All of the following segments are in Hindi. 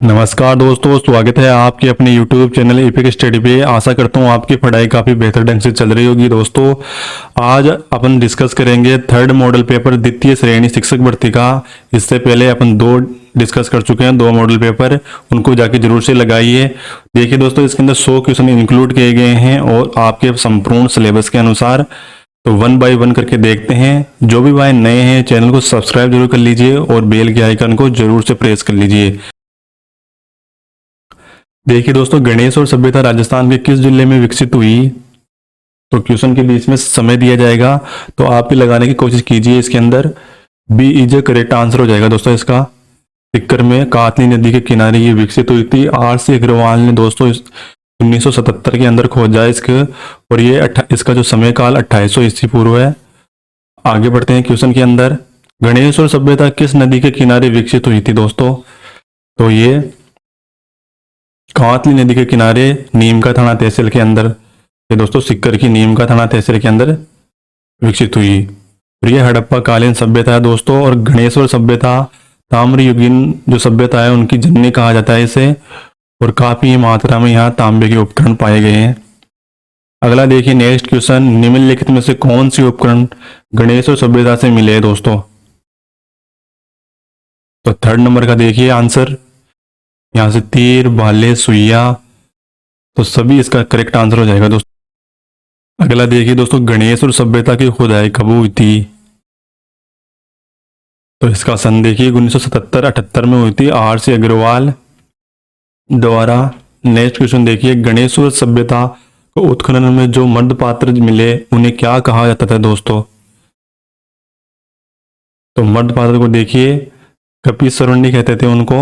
नमस्कार दोस्तों, स्वागत है आपके अपने YouTube चैनल एपिक स्टडी पे। आशा करता हूँ आपकी पढ़ाई काफ़ी बेहतर ढंग से चल रही होगी। दोस्तों, आज अपन डिस्कस करेंगे थर्ड मॉडल पेपर द्वितीय श्रेणी शिक्षक भर्ती का। इससे पहले अपन दो डिस्कस कर चुके हैं, दो मॉडल पेपर, उनको जाके जरूर से लगाइए। देखिए दोस्तों, इसके अंदर 100 क्वेश्चन इंक्लूड किए गए हैं और आपके संपूर्ण सिलेबस के अनुसार। तो वन बाय वन करके देखते हैं। जो भी भाई नए हैं, चैनल को सब्सक्राइब जरूर कर लीजिए और बेल के आइकन को जरूर से प्रेस कर लीजिए। देखिए दोस्तों, गणेश और सभ्यता राजस्थान के किस जिले में विकसित हुई? तो क्वेश्चन के बीच में समय दिया जाएगा, तो आप भी लगाने की कोशिश कीजिए। इसके अंदर B is a correct answer हो जाएगा दोस्तों इसका। सिक्कर में कातली नदी के किनारे ये विकसित हुई थी। R C अग्रवाल ने दोस्तों 1977 के अंदर खोजा इसके, और ये इसका जो समय काल 2800 ईस्वी पूर्व है। आगे बढ़ते हैं क्वेश्चन के अंदर। गणेश और सभ्यता किस नदी के किनारे विकसित हुई थी दोस्तों? तो ये कातली नदी के किनारे नीम का थाना तहसील के अंदर, ये दोस्तों सिक्कर की नीम का थाना तहसील के अंदर विकसित हुई। और ये हड़प्पा कालीन सभ्यता है दोस्तों। और गणेश्वर सभ्यता ताम्रयुगीन जो सभ्यता है उनकी जननी कहा जाता है इसे, और काफी मात्रा में यहाँ तांबे के उपकरण पाए गए हैं। अगला देखिए नेक्स्ट क्वेश्चन, निम्नलिखित में से कौन सी उपकरण गणेश और सभ्यता से मिले हैं दोस्तों? तो थर्ड नंबर का देखिए आंसर, यहां से तीर, भाले, सुइया, तो सभी इसका करेक्ट आंसर हो जाएगा दोस्तों। अगला देखिए दोस्तों, गणेश और सभ्यता की खुदाई कब हुई थी? तो इसका सन देखिए 1977-78 में हुई थी R C अग्रवाल द्वारा। नेक्स्ट क्वेश्चन देखिए, गणेश और सभ्यता को उत्खनन में जो मर्द पात्र मिले उन्हें क्या कहा जाता था दोस्तों? तो मर्द पात्र को देखिए कपि सरवणी कहते थे उनको।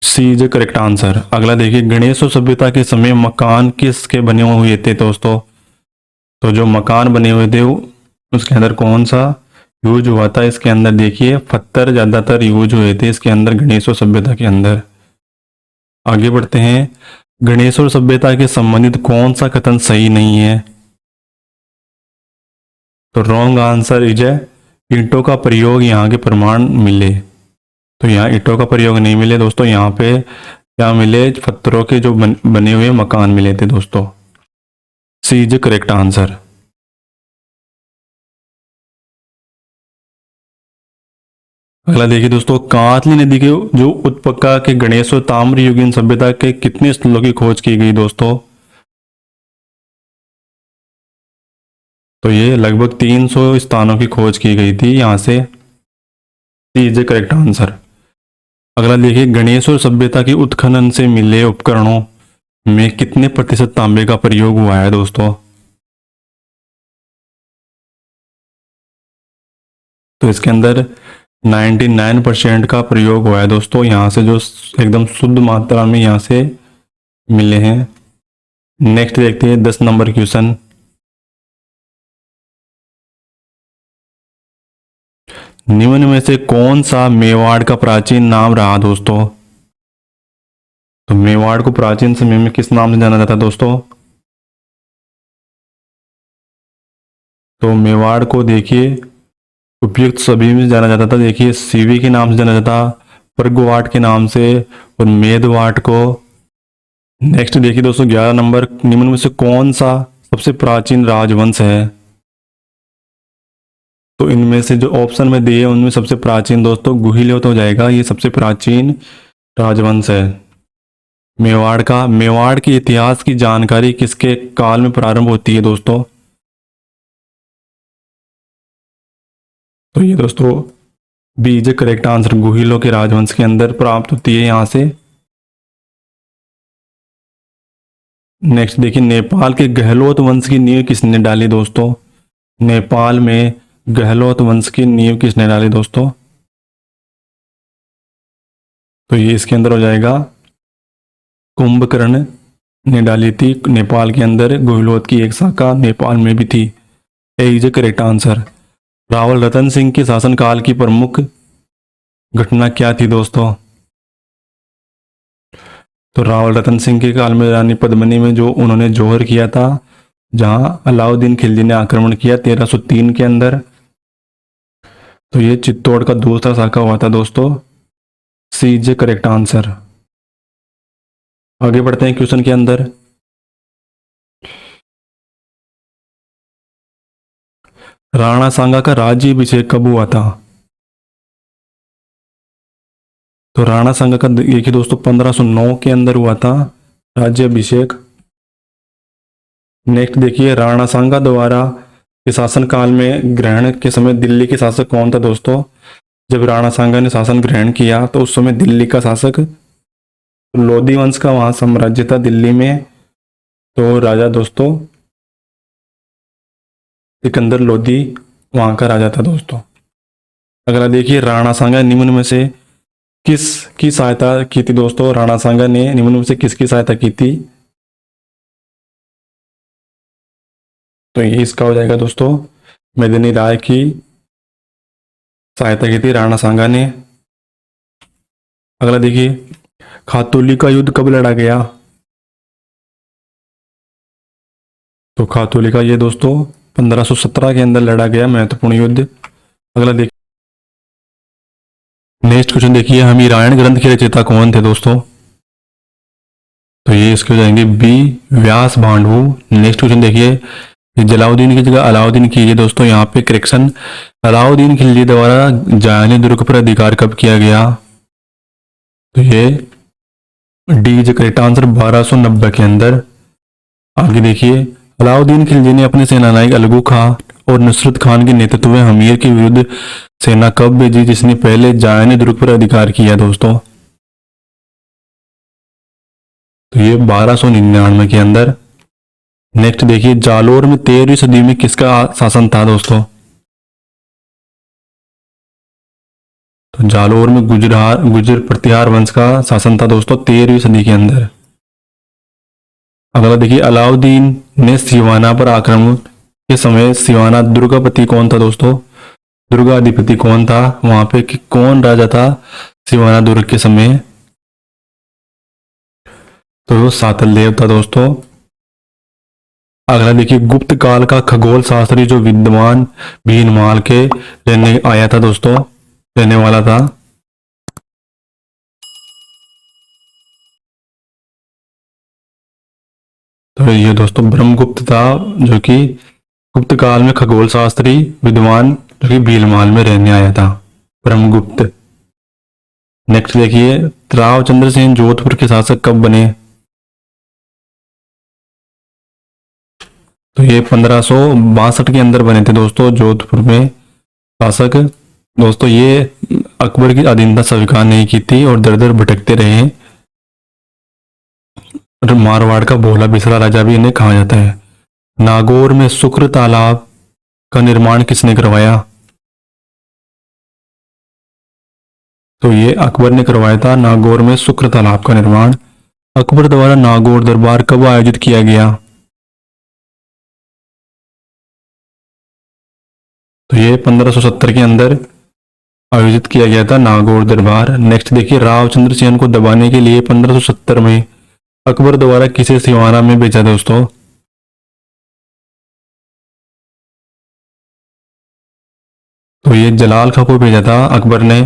सी इज करेक्ट आंसर। अगला देखिए, गणेश और सभ्यता के समय मकान किसके बने हुए थे दोस्तों? तो जो मकान बने हुए थे उसके अंदर कौन सा यूज हुआ था? इसके अंदर देखिए पत्थर ज्यादातर यूज हुए थे इसके अंदर, गणेश और सभ्यता के अंदर। आगे बढ़ते हैं, गणेश और सभ्यता के संबंधित कौन सा कथन सही नहीं है? तो रॉन्ग आंसर इज है ईंटों का प्रयोग यहाँ के प्रमाण मिले। तो यहाँ ईंटों का प्रयोग नहीं मिले दोस्तों, यहाँ पे क्या मिले? पत्थरों के जो बने हुए मकान मिले थे दोस्तों। सी इज करेक्ट आंसर। अगला देखिए दोस्तों, कातली नदी के जो उत्पक्का के गणेश और ताम्रयुगीन सभ्यता के कितने स्थलों की खोज की गई दोस्तों? तो ये लगभग 300 स्थानों की खोज की गई थी यहाँ से। सी इज करेक्ट आंसर। अगला देखिए, गणेश और सभ्यता के उत्खनन से मिले उपकरणों में कितने प्रतिशत तांबे का प्रयोग हुआ है दोस्तों? तो इसके अंदर 99% का प्रयोग हुआ है दोस्तों, यहाँ से जो एकदम शुद्ध मात्रा में यहाँ से मिले हैं। नेक्स्ट देखते हैं 10 नंबर क्वेश्चन। निम्न में से कौन सा मेवाड़ का प्राचीन नाम रहा दोस्तों? तो मेवाड़ को प्राचीन समय में किस नाम से जाना जाता दोस्तों? तो मेवाड़ को देखिए उपयुक्त सभी में जाना जाता था। देखिए सीवी के नाम से जाना जाता, प्रगवाट के नाम से, और मेदवाट को। नेक्स्ट देखिए दोस्तों 11 नंबर, निम्न में से कौन सा सबसे प्राचीन राजवंश है? तो इनमें से जो ऑप्शन में दिए उनमें सबसे प्राचीन दोस्तों गुहिलोत हो जाएगा, ये सबसे प्राचीन राजवंश है मेवाड़ का। मेवाड़ के इतिहास की जानकारी किसके काल में प्रारंभ होती है दोस्तों? तो ये दोस्तों बी इज करेक्ट आंसर, गुहिलों के राजवंश के अंदर प्राप्त होती है यहां से। नेक्स्ट देखिए, नेपाल के गहलोत वंश की नींव किसने डाली दोस्तों? नेपाल में गहलोत वंश की नींव किसने डाली दोस्तों? तो ये इसके अंदर हो जाएगा कुंभकर्ण ने डाली थी नेपाल के अंदर। गहलोत की एक शाखा नेपाल में भी थी। ए is correct answer. Rawal Ratan Singh के शासनकाल की प्रमुख घटना क्या थी दोस्तों? तो रावल रतन सिंह के काल में रानी पद्मिनी में जो उन्होंने जौहर किया था, जहां अलाउद्दीन खिलजी ने आक्रमण किया 1303 के अंदर। तो ये चित्तौड़ का दूसरा शाखा हुआ था दोस्तों। सी इज करेक्ट आंसर। आगे बढ़ते हैं क्वेश्चन के अंदर। राणा सांगा का राज्याभिषेक कब हुआ था? तो राणा सांगा का देखिए दोस्तों 1509 के अंदर हुआ था राज्याभिषेक। नेक्स्ट देखिए, राणा सांगा द्वारा के शासन काल में ग्रहण के समय दिल्ली के शासक कौन था दोस्तों? जब राणा सांगा ने शासन ग्रहण किया तो उस समय दिल्ली का शासक लोधी वंश का वहां साम्राज्य था दिल्ली में। तो राजा दोस्तों सिकंदर लोधी वहां का राजा था दोस्तों। अगला देखिए, राणा सांगा निम्न में से किसकी सहायता की थी दोस्तों? राणा सांगा ने निम्न में से किसकी सहायता की थी? तो ये इसका हो जाएगा दोस्तों मेदिनी राय की सहायता की थी राणा सांगा ने। अगला देखिए, खातौली का युद्ध कब लड़ा गया? तो खातौली का ये दोस्तों 1517 के अंदर लड़ा गया महत्वपूर्ण युद्ध। अगला देखिए, नेक्स्ट क्वेश्चन देखिए, हम रामायण ग्रंथ के रचयिता कौन थे दोस्तों? तो ये इसके हो जाएंगे बी व्यास भांडु। नेक्स्ट क्वेश्चन देखिए, जलाउद्दीन की जगह अलाउद्दीन कीजिए दोस्तों, यहाँ पे करेक्शन। अलाउद्दीन खिलजी द्वारा जायनी दुर्ग पर अधिकार कब किया गया? तो ये डी इज करेक्ट आंसर 1290 के अंदर। आगे देखिए, अलाउद्दीन खिलजी ने अपने सेनानायक अलगू खां और नुसरत खान के नेतृत्व में हमीर के विरुद्ध सेना कब भेजी जिसने पहले जायनी दुर्ग पर अधिकार किया दोस्तों? तो ये 1299 के अंदर। नेक्स्ट देखिए, जालोर में 13वीं सदी में किसका शासन था दोस्तों? तो जालोर में गुजर प्रतिहार वंश का शासन था दोस्तों 13वीं सदी के अंदर। अगला देखिए, अलाउद्दीन ने सिवाना पर आक्रमण के समय सिवाना दुर्गापति कौन था दोस्तों? दुर्गाधिपति कौन था वहां पे, कि कौन राजा था सिवाना दुर्ग के समय? तो सातल देव था दोस्तों। अगला देखिए, गुप्त काल का खगोल शास्त्री जो विद्वान भीनमाल के रहने आया था दोस्तों, रहने वाला था। तो ये दोस्तों ब्रह्मगुप्त था, जो कि गुप्त काल में खगोल शास्त्री विद्वान जो कि भीलमाल में रहने आया था, ब्रह्मगुप्त। नेक्स्ट देखिए, राव चंद्रसेन जोधपुर के शासक कब बने? तो ये 1562 के अंदर बने थे दोस्तों जोधपुर में शासक। दोस्तों ये अकबर की अधीनता स्वीकार नहीं की थी और दर दर भटकते रहे। और मारवाड़ का भोला बिसरा राजा भी इन्हें कहा जाता है। नागौर में शुक्र तालाब का निर्माण किसने करवाया? तो ये अकबर ने करवाया था नागौर में शुक्र तालाब का निर्माण। अकबर द्वारा नागौर दरबार कब आयोजित किया गया? तो ये 1570 के अंदर आयोजित किया गया था नागौर दरबार। नेक्स्ट देखिए, राव चंद्रसेन को दबाने के लिए 1570 में अकबर द्वारा किसे सिवाना में भेजा दोस्तों? तो ये जलाल खां को भेजा था अकबर ने।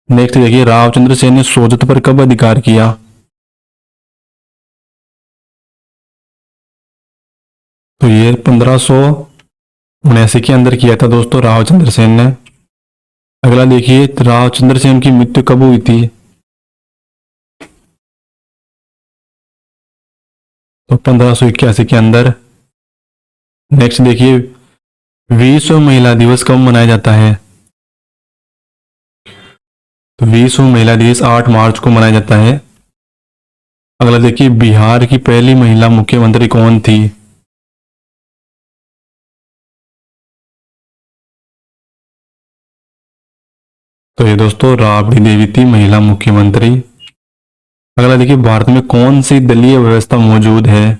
नेक्स्ट देखिए, राव चंद्रसेन ने सोजत पर कब अधिकार किया? तो ये 1579 के अंदर किया था दोस्तों राव चंद्रसेन ने। अगला देखिए, राव चंद्रसेन की मृत्यु कब हुई थी? तो 1581 के अंदर। नेक्स्ट देखिए, विश्व महिला दिवस कब मनाया जाता है? तो विश्व महिला दिवस 8 मार्च को मनाया जाता है। अगला देखिए, बिहार की पहली महिला मुख्यमंत्री कौन थी? तो ये दोस्तों राबड़ी देवी थी महिला मुख्यमंत्री। अगला देखिए, भारत में कौन सी दलीय व्यवस्था मौजूद है?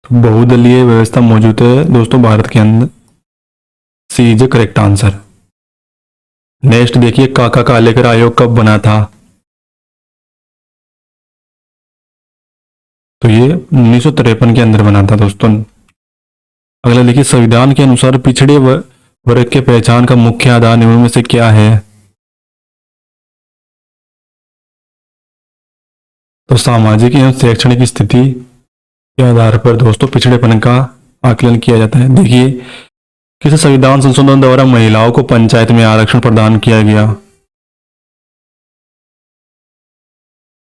तो बहुदलीय व्यवस्था मौजूद है दोस्तों भारत के अंदर। सी इज करेक्ट आंसर। नेक्स्ट देखिए, काका कालेकर आयोग कब बना था? तो ये 1953 के अंदर बना था दोस्तों। अगला देखिए, संविधान के अनुसार पिछड़े वर्ग के पहचान का मुख्य आधार निम्न में से क्या है? तो सामाजिक एवं शैक्षणिक स्थिति के आधार पर दोस्तों पिछड़ेपन का आकलन किया जाता है। देखिए, किस संविधान संशोधन द्वारा महिलाओं को पंचायत में आरक्षण प्रदान किया गया?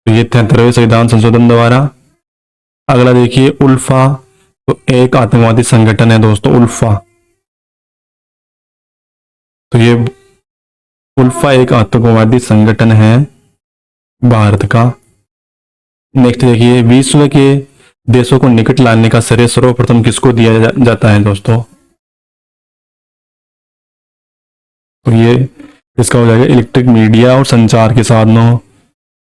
तो ये 73वें संविधान संशोधन द्वारा। अगला देखिए, उल्फा तो एक आतंकवादी संगठन है दोस्तों, उल्फा। तो ये उल्फा एक आतंकवादी संगठन है भारत का। नेक्स्ट देखिए, विश्व के देशों को निकट लाने का श्रेय सर्वप्रथम किसको दिया जाता है दोस्तों? तो ये इसका हो जाएगा इलेक्ट्रिक मीडिया और संचार के साधनों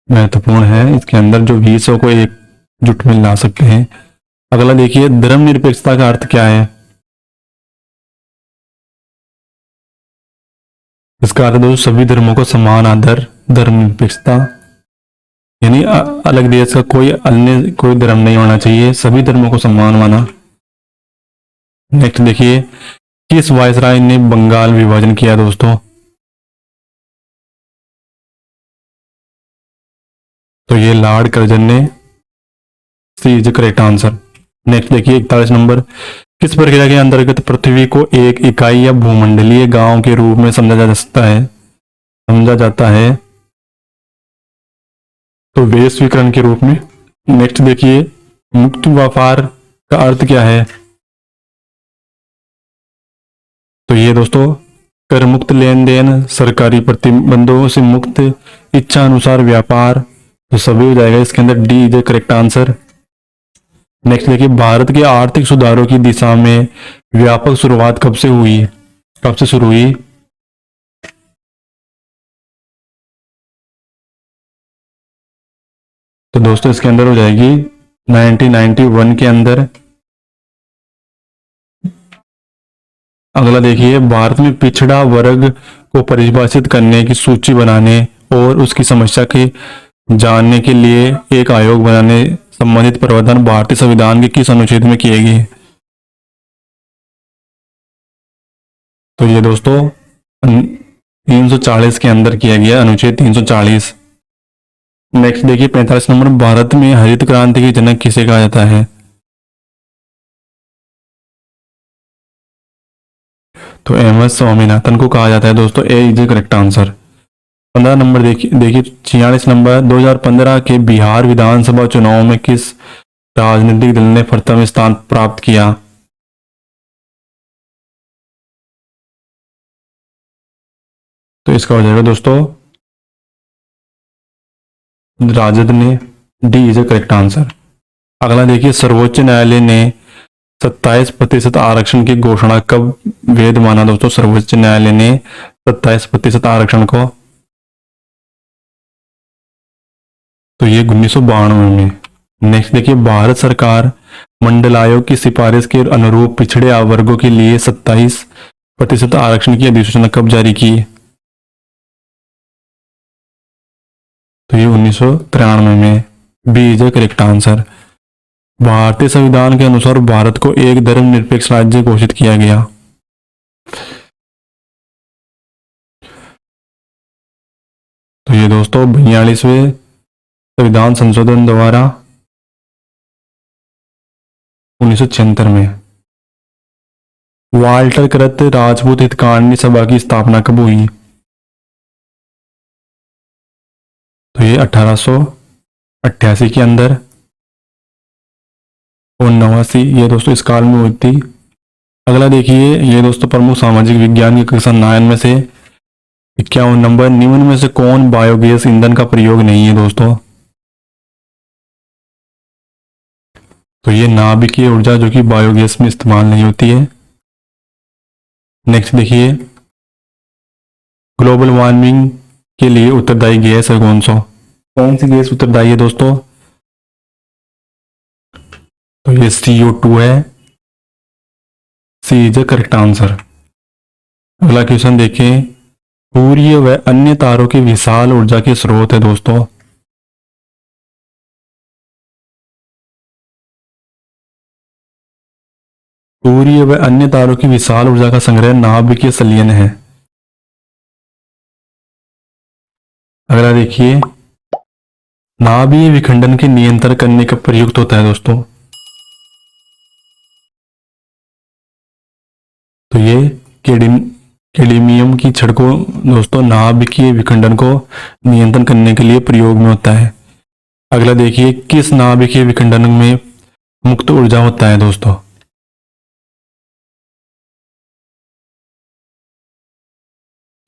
महत्वपूर्ण है इसके अंदर, जो विश्व को एकजुट में ला सकते हैं। अगला देखिए, धर्मनिरपेक्षता का अर्थ क्या है? इसका अर्थ दोस्तों सभी धर्मों को समान आदर, धर्मनिरपेक्षता यानी अलग देश का कोई अन्य कोई धर्म नहीं होना चाहिए, सभी धर्मों को समान माना। नेक्स्ट देखिए, किस वायसराय ने बंगाल विभाजन किया दोस्तों? तो ये लॉर्ड कर्जन ने। सी इज करेक्ट आंसर। नेक्स्ट देखिए 41 नंबर, किस प्रक्रिया के अंतर्गत पृथ्वी को एक इकाई या भूमंडलीय गांव के रूप में समझा जाता है? तो वैश्वीकरण के रूप में। नेक्स्ट देखिए, मुक्त व्यापार का अर्थ क्या है? तो ये दोस्तों कर मुक्त लेन देन, सरकारी प्रतिबंधों से मुक्त, इच्छा अनुसार व्यापार, तो सभी हो जाएगा इसके अंदर, D is correct answer. Next देखिए, भारत के आर्थिक सुधारों की दिशा में व्यापक शुरुआत कब से शुरू हुई? तो दोस्तों इसके अंदर हो जाएगी 1991 के अंदर। अगला देखिए, भारत में पिछड़ा वर्ग को परिभाषित करने की सूची बनाने और उसकी समस्या के जानने के लिए एक आयोग बनाने संबंधित प्रावधान भारतीय संविधान के किस अनुच्छेद में किए गए? तो ये दोस्तों 340 के अंदर किया गया, अनुच्छेद 340। नेक्स्ट देखिए 45 नंबर, भारत में हरित क्रांति के जनक किसे कहा जाता है? तो एम एस स्वामीनाथन को कहा जाता है दोस्तों, ए इज करेक्ट आंसर। 15 नंबर देखिए 46 नंबर, 2015 के बिहार विधानसभा चुनाव में किस राजनीतिक दल ने प्रथम स्थान प्राप्त किया? तो इसका हो जाएगा दोस्तों राजद ने, डी इज करेक्ट आंसर। अगला देखिए, सर्वोच्च न्यायालय ने 27% आरक्षण की घोषणा कब वैध माना दोस्तों? सर्वोच्च न्यायालय ने 27% आरक्षण को, तो ये 1992 में। नेक्स्ट देखिए, भारत सरकार मंडल आयोग की सिफारिश के अनुरूप पिछड़े वर्गों के लिए 27% आरक्षण की अधिसूचना कब जारी की? तो ये 1993 में, बी इज करेक्ट आंसर। भारतीय संविधान के अनुसार भारत को एक धर्मनिरपेक्ष राज्य घोषित किया गया। तो ये दोस्तों 42वें संविधान संशोधन द्वारा 1976 में। वाल्टर कृत राजपूत हितकांडी सभा की स्थापना कब हुई? तो ये 1888 के अंदर, और 89 ये दोस्तों इस काल में हुई थी। अगला देखिए, ये दोस्तों प्रमुख सामाजिक विज्ञान की कक्षा 9 में से 51 नंबर, निम्न में से कौन बायोगैस ईंधन का प्रयोग नहीं है दोस्तों? तो ये नाभिकीय ऊर्जा, जो कि बायोगैस में इस्तेमाल नहीं होती है। नेक्स्ट देखिए, ग्लोबल वार्मिंग के लिए उत्तरदायी गैस है कौन सी गैस उत्तरदायी है दोस्तों? तो ये CO2 है, सी इज द करेक्ट आंसर। अगला क्वेश्चन देखें, सूर्य व अन्य तारों की विशाल ऊर्जा के स्रोत है दोस्तों? सूर्य व अन्य तारों की विशाल ऊर्जा का संग्रह नाभिकीय संलयन है। अगला देखिए, नाभिकीय विखंडन के नियंत्रण करने का प्रयुक्त होता है दोस्तों। तो ये कैडमियम की छड़ को दोस्तों नाभिकीय विखंडन को नियंत्रण करने के लिए प्रयोग में होता है। अगला देखिए, किस नाभिकीय विखंडन में मुक्त ऊर्जा होता है दोस्तों।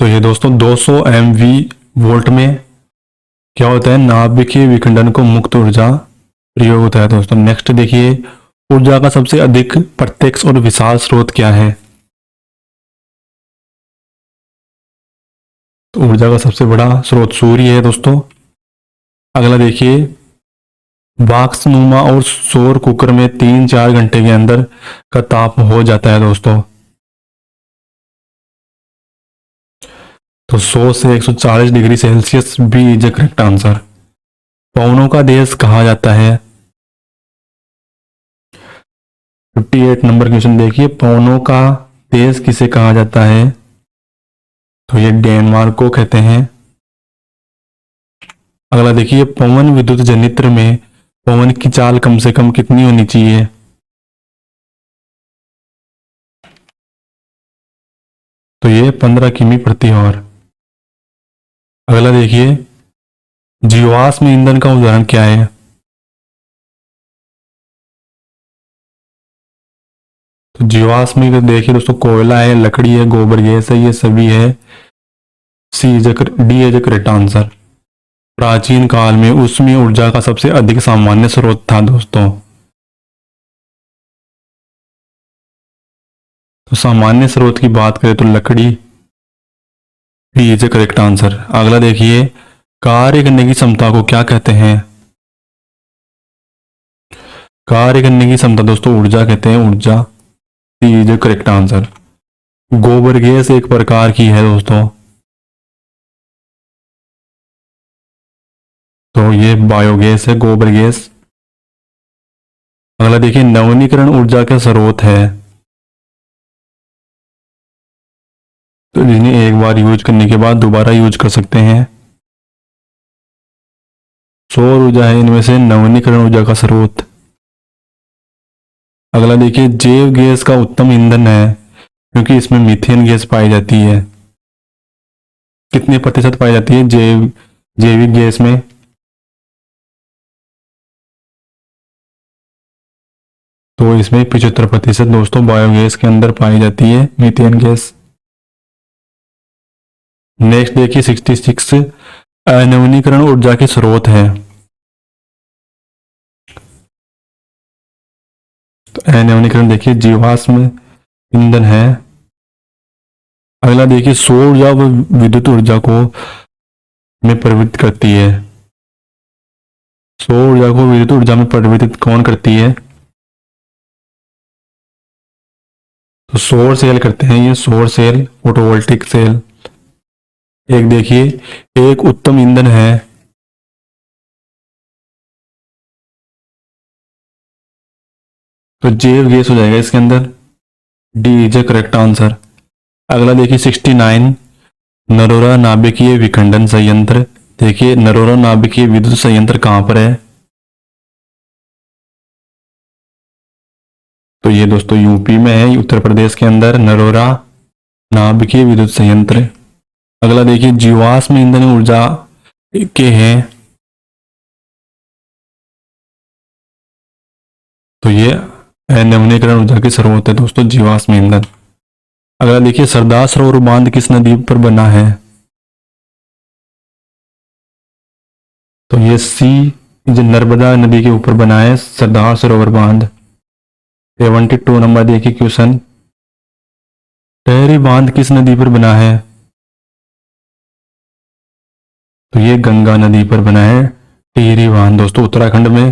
तो ये दोस्तों 200 MV वोल्ट में क्या होता है, नाभिकीय विखंडन को मुक्त ऊर्जा प्रयोग होता है दोस्तों। नेक्स्ट देखिए, ऊर्जा का सबसे अधिक प्रत्यक्ष और विशाल स्रोत क्या है। तो ऊर्जा का सबसे बड़ा स्रोत सूर्य है दोस्तों। अगला देखिए, वाष्पनुमा और सौर कुकर में 3-4 घंटे के अंदर का ताप हो जाता है दोस्तों। तो 100 से 140 degree Celsius B is the correct answer. पवनों का देश कहा जाता है। 58 नंबर क्वेश्चन देखिए, पवनों का देश किसे कहा जाता है। तो ये डेनमार्क को कहते हैं। अगला देखिए, पवन विद्युत जनित्र में पवन की चाल कम से कम कितनी होनी चाहिए। तो ये 15 किमी प्रति आवर। अगला देखिए, जीवाश्म ईंधन का उदाहरण क्या है। तो जीवाश्म ईंधन देखिए दोस्तों, कोयला है, लकड़ी है, गोबर गैस है, ये सभी है। D is correct answer. प्राचीन काल में ऊष्मीय ऊर्जा का सबसे अधिक सामान्य स्रोत था दोस्तों। तो सामान्य स्रोत की बात करें तो लकड़ी, डी इज करेक्ट आंसर। अगला देखिए, कार्य करने की क्षमता को क्या कहते हैं। कार्य करने की क्षमता दोस्तों ऊर्जा कहते हैं, ऊर्जा, डी इज करेक्ट आंसर। गोबर गैस एक प्रकार की है दोस्तों। तो ये बायोगैस है, गोबर गैस। अगला देखिए, नवीनीकरण ऊर्जा का स्रोत है। तो जिन्हें एक बार यूज करने के बाद दोबारा यूज कर सकते हैं। सौर ऊर्जा है इनमें से नवीनीकरण ऊर्जा का स्रोत। अगला देखिए, जैव गैस का उत्तम ईंधन है क्योंकि इसमें मीथेन गैस पाई जाती है। कितने प्रतिशत पाई जाती है जैविक गैस में। तो इसमें 75% दोस्तों बायोगैस के अंदर पाई जाती है, मीथेन गैस। नेक्स्ट देखिए, 66 नवीनीकरण ऊर्जा के स्रोत है। तो नवीनीकरण देखिए जीवाश्म ईंधन है। अगला देखिए, सौर ऊर्जा व विद्युत ऊर्जा को में परिवर्तित करती है। सौर ऊर्जा को विद्युत ऊर्जा में परिवर्तित कौन करती है। तो सौर सेल करते हैं, ये सौर सेल, फोटोवोल्टिक सेल। एक देखिए, एक उत्तम ईंधन है। तो जैव गैस हो जाएगा इसके अंदर, डी इज करेक्ट आंसर। अगला देखिए, 69 नरोरा नाभिकीय विखंडन संयंत्र। देखिए, नरोरा नाभिकीय विद्युत संयंत्र कहां पर है। तो ये दोस्तों यूपी में है, उत्तर प्रदेश के अंदर नरोरा नाभिकीय विद्युत संयंत्र। अगला देखिए, जीवाश्म ईंधन ऊर्जा के हैं। तो ये नवीनीकरण ऊर्जा के स्रोत है दोस्तों, जीवाश्म ईंधन। अगला देखिए, सरदार सरोवर बांध किस नदी पर बना है। तो ये जो नर्मदा नदी के ऊपर बना है सरदार सरोवर बांध। 72 नंबर देखिए क्वेश्चन, टेहरी बांध किस नदी पर बना है। तो ये गंगा नदी पर बना है टिहरी बांध दोस्तों, उत्तराखंड में।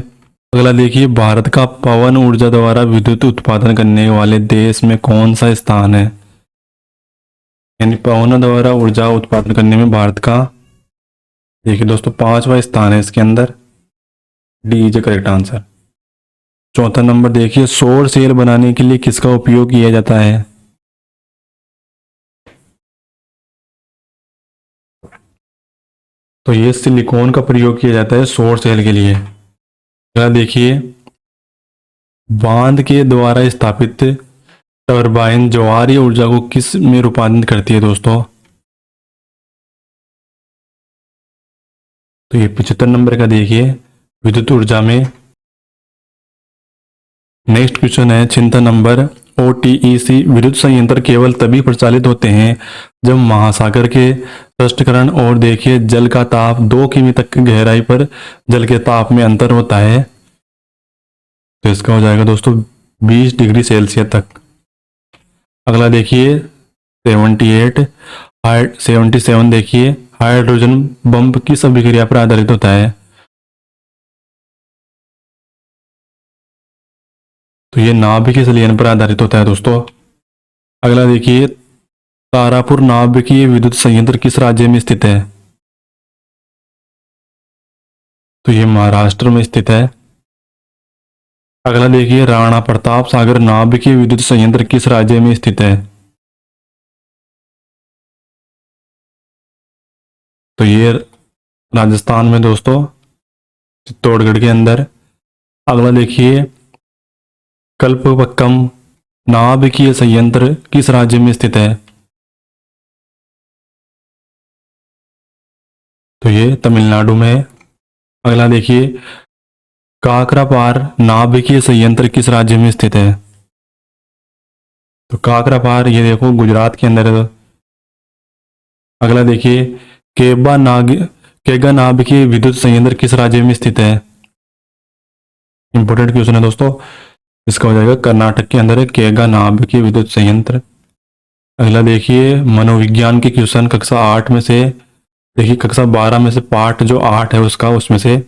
अगला देखिए, भारत का पवन ऊर्जा द्वारा विद्युत उत्पादन करने वाले देश में कौन सा स्थान है। यानी पवन द्वारा ऊर्जा उत्पादन करने में भारत का देखिए दोस्तों 5वां स्थान है इसके अंदर, डी इज करेक्ट आंसर। चौथा नंबर देखिए, सौर सेल बनाने के लिए किसका उपयोग किया जाता है? तो ये सिलिकॉन का प्रयोग किया जाता है सौर सेल के लिए। अगला देखिए, बांध के द्वारा स्थापित टरबाइन ज्वारीय ऊर्जा को किस में रूपांतरित करती है दोस्तों? तो ये 75 नंबर का देखिए, विद्युत ऊर्जा में। नेक्स्ट क्वेश्चन है चिंता नंबर OTEC। विद्युत संयंत्र केवल तभी प्रचालित होते हैं जब महासागर के पृष्ठकरण और देखिए जल का ताप 2 किमी तक की गहराई पर जल के ताप में अंतर होता है। तो इसका हो जाएगा दोस्तों 20 डिग्री सेल्सियस तक। अगला देखिए 77 देखिए, हाइड्रोजन बम किस अभिक्रिया पर आधारित होता है? तो ये नाभिकीय संलयन पर आधारित होता है दोस्तों। अगला देखिए, तारापुर नाभिकीय विद्युत संयंत्र किस राज्य में स्थित है? तो ये महाराष्ट्र में स्थित है। अगला देखिए, राणा प्रताप सागर नाभिकीय विद्युत संयंत्र किस राज्य में स्थित है? तो ये राजस्थान में दोस्तों, चित्तौड़गढ़ के अंदर। अगला देखिए, कल्पवक्कम नाभिकीय संयंत्र किस राज्य में स्थित है? तो ये तमिलनाडु में है। अगला देखिए, काकरापार नाभिकीय संयंत्र किस राज्य में स्थित है? तो काकरापार ये देखो गुजरात के अंदर है। अगला देखिए, केगा नाभिकीय विद्युत संयंत्र किस राज्य में स्थित है? इंपॉर्टेंट क्वेश्चन है दोस्तों। इसका हो जाएगा कर्नाटक के अंदर है केगा नाभिकीय विद्युत संयंत्र। अगला देखिए, मनोविज्ञान के क्वेश्चन कक्षा 8 में से, देखिए कक्षा 12 में से पार्ट जो 8 है उसका, उसमें से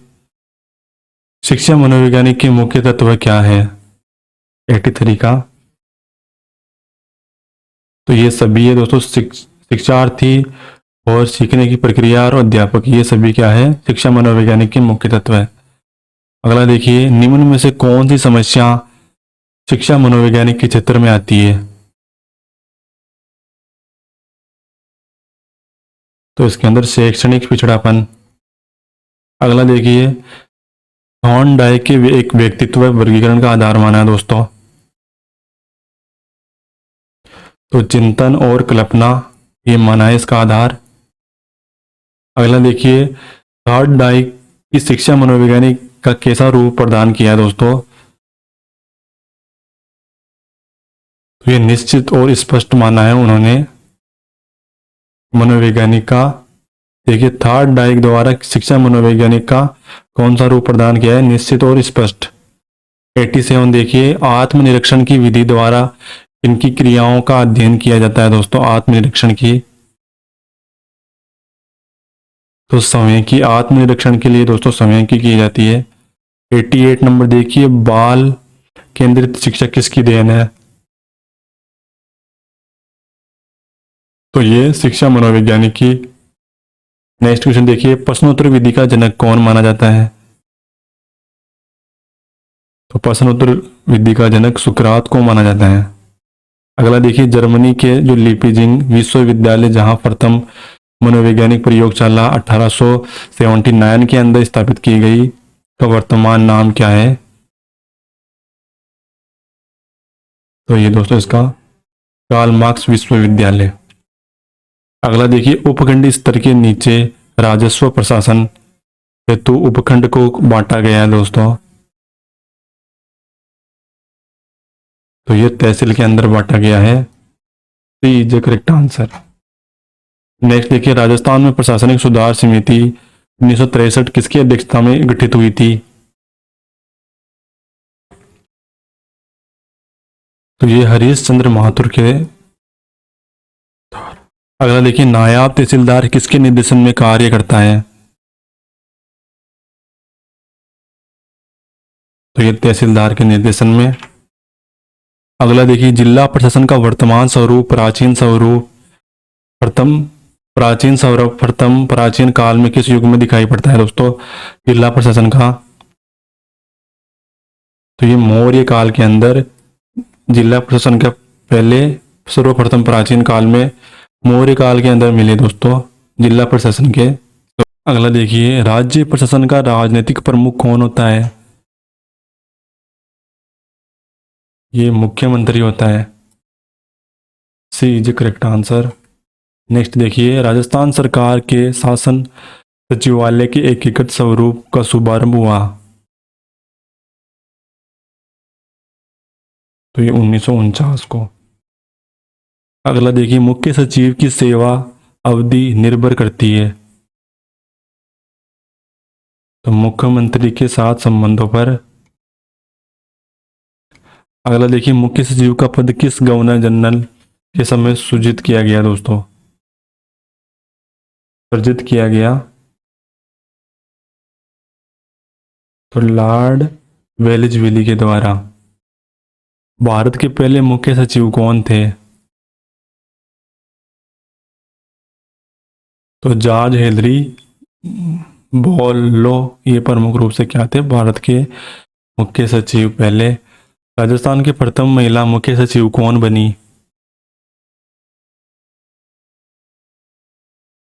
शिक्षा मनोवैज्ञानिक के मुख्य तत्व क्या है? 83 का। तो ये सभी है दोस्तों, शिक्षार्थी और सीखने की प्रक्रिया और अध्यापक, ये सभी क्या है? शिक्षा मनोवैज्ञानिक के मुख्य तत्व है। अगला देखिए, निम्न में से कौन सी समस्या शिक्षा मनोवैज्ञानिक के क्षेत्र में आती है? तो इसके अंदर शैक्षणिक पिछड़ापन। अगला देखिए, थॉर्नडाइक के एक व्यक्तित्व वर्गीकरण का आधार माना है दोस्तों। तो चिंतन और कल्पना, ये माना है इसका आधार। अगला देखिए, थॉर्नडाइक की शिक्षा मनोवैज्ञानिक का कैसा रूप प्रदान किया है दोस्तों? तो ये निश्चित और स्पष्ट माना है उन्होंने मनोवैज्ञानिक का। देखिए, थॉर्नडाइक द्वारा शिक्षा मनोवैज्ञानिक का कौन सा रूप प्रदान किया है? निश्चित और स्पष्ट। 87 देखिए, आत्मनिरीक्षण की विधि द्वारा इनकी क्रियाओं का अध्ययन किया जाता है दोस्तों। आत्मनिरीक्षण की, तो समय की आत्मनिरीक्षण के लिए दोस्तों समय की जाती है। 88 नंबर देखिए, बाल केंद्रित शिक्षा किसकी देन है? तो ये शिक्षा मनोवैज्ञानिक की। नेक्स्ट क्वेश्चन देखिए, प्रश्नोत्तर विधि का जनक कौन माना जाता है? तो प्रश्नोत्तर विधि का जनक सुकरात को माना जाता है। अगला देखिए, जर्मनी के जो लीपिजिंग विश्वविद्यालय जहां प्रथम मनोवैज्ञानिक प्रयोगशाला 1879 के अंदर स्थापित की गई, का वर्तमान नाम क्या है? तो ये दोस्तों इसका कार्ल मार्क्स विश्वविद्यालय। अगला देखिए, उपखंड स्तर के नीचे राजस्व प्रशासन हेतु उपखंड को बांटा गया है दोस्तों। तो ये तहसील के अंदर बांटा गया है। सी इज करेक्ट आंसर। नेक्स्ट देखिए, राजस्थान में प्रशासनिक सुधार समिति 1963 किसकी अध्यक्षता में गठित हुई थी? तो ये हरीश चंद्र माथुर के। अगला देखिए, नायब तहसीलदार किसके निर्देशन में कार्य करता है? तो ये तहसीलदार के निर्देशन में। अगला देखिए, जिला प्रशासन का वर्तमान स्वरूप प्रथम प्राचीन काल में किस युग में दिखाई पड़ता है दोस्तों? जिला प्रशासन का। तो ये मौर्य काल के अंदर जिला प्रशासन का पहले सर्वप्रथम प्राचीन काल में मौर्य काल के अंदर मिले दोस्तों जिला प्रशासन के। तो अगला देखिए, राज्य प्रशासन का राजनीतिक प्रमुख कौन होता है? ये मुख्यमंत्री होता है। सी इज करेक्ट आंसर। नेक्स्ट देखिए, राजस्थान सरकार के शासन सचिवालय के एकीकृत स्वरूप का शुभारंभ हुआ। तो ये 1949 को। अगला देखिए, मुख्य सचिव की सेवा अवधि निर्भर करती है। तो मुख्यमंत्री के साथ संबंधों पर। अगला देखिए, मुख्य सचिव का पद किस गवर्नर जनरल के समय सृजित किया गया दोस्तों? सृजित किया गया तो लॉर्ड वेल्लेस्ली के द्वारा। भारत के पहले मुख्य सचिव कौन थे? तो जॉर्ज हेनरी बोलो ये प्रमुख रूप से क्या थे? भारत के मुख्य सचिव पहले। राजस्थान की प्रथम महिला मुख्य सचिव कौन बनी?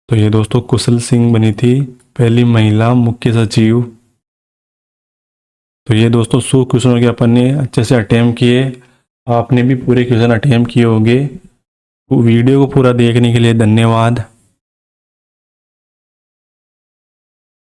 तो ये दोस्तों कुशल सिंह बनी थी पहली महिला मुख्य सचिव। तो ये दोस्तों 100 क्वेश्चनों के अपन ने अच्छे से अटेम्प्ट किए। आपने भी पूरे क्वेश्चन अटेम्प्ट किए होंगे। वीडियो को पूरा देखने के लिए धन्यवाद।